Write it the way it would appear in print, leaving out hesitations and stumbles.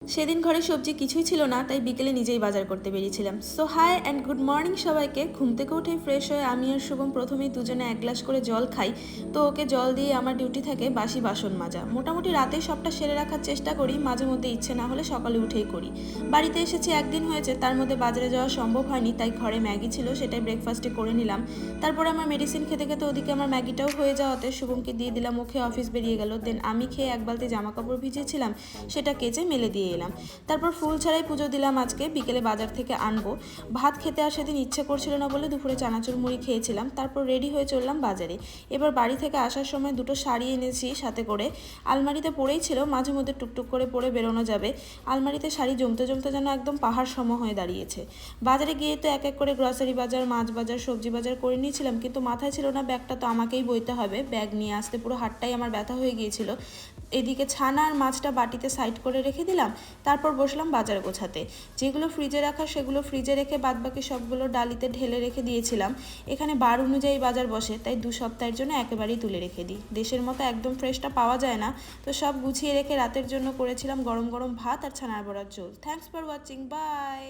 সেদিন ঘরে সবজি কিছুই ছিল না, তাই বিকেলে নিজেই বাজার করতে বেরিয়েছিলাম। So hi and good morning সবাইকে। ঘুম থেকে উঠে ফ্রেশ হয়ে আমি আর শুভম প্রথমেই দুজনে এক গ্লাস করে জল খাই। তো ওকে জল দিয়ে আমার ডিউটি থাকে বাসি বাসন মাজা। মোটামুটি রাতেই সবটা সেরে রাখার চেষ্টা করি, মাঝে মধ্যে ইচ্ছে না হলে সকালে উঠেই করি। বাড়িতে এসেছি একদিন হয়েছে, তার মধ্যে বাজারে যাওয়া সম্ভব হয়নি, তাই ঘরে ম্যাগি ছিল, সেটাই ব্রেকফাস্টে করে নিলাম। তারপরে আমার মেডিসিন খেতে খেতে ওদিকে আমার ম্যাগিটাও হয়ে যাওয়াতে শুভমকে দিয়ে দিলাম, মুখে অফিস বেরিয়ে গেল। দেন আমি খেয়ে এক বালতি জামা কাপড় ভিজিয়েছিলাম, সেটা কেচে মেলে দিয়ে এলাম। তারপর ফুল ছাড়াই পুজো দিলাম। আজকে বিকেলে বাজার থেকে আনবো। ভাত খেতে আর সেদিন ইচ্ছে করছিল না বলে দুপুরে চানাচুর মুড়ি খেয়েছিলাম। তারপর রেডি হয়ে চললাম বাজারে। এবার বাড়ি থেকে আসার সময় দুটো শাড়ি এনেছি সাথে করে। আলমারিতে পড়েই ছিল, মাঝে মধ্যে টুকটুক করে পরে বেরোনো যাবে। আলমারিতে শাড়ি জমতে জমতে যেন একদম পাহাড় সম হয়ে দাঁড়িয়েছে। বাজারে গিয়ে তো এক এক করে গ্রসারি বাজার, মাছ বাজার, সবজি বাজার করে নিয়েছিলাম, কিন্তু মাথায় ছিল না ব্যাগটা তো আমাকেই বইতে হবে। ব্যাগ নিয়ে আসতে পুরো হাতটাই আমার ব্যথা হয়ে গিয়েছিল। এদিকে ছানা আর মাছটা বাটিতে সাইড করে রেখে দিলাম। তারপর বসলাম বাজার গোছাতে। যেগুলো ফ্রিজে রাখা সেগুলো ফ্রিজে রেখে বাদবাকি সবগুলো ডালিতে ঢেলে রেখে দিয়েছিলাম। এখানে বার অনুযায়ী বাজার বসে, তাই 2 সপ্তাহের জন্য একেবারেই তুলে রেখে দিই। দেশের মতো একদম ফ্রেশটা পাওয়া যায় না, তো সব গুছিয়ে রেখে রাতের জন্য করেছিলাম গরম গরম ভাত আর ছানার বড়ার ঝোল। Thanks for watching, by.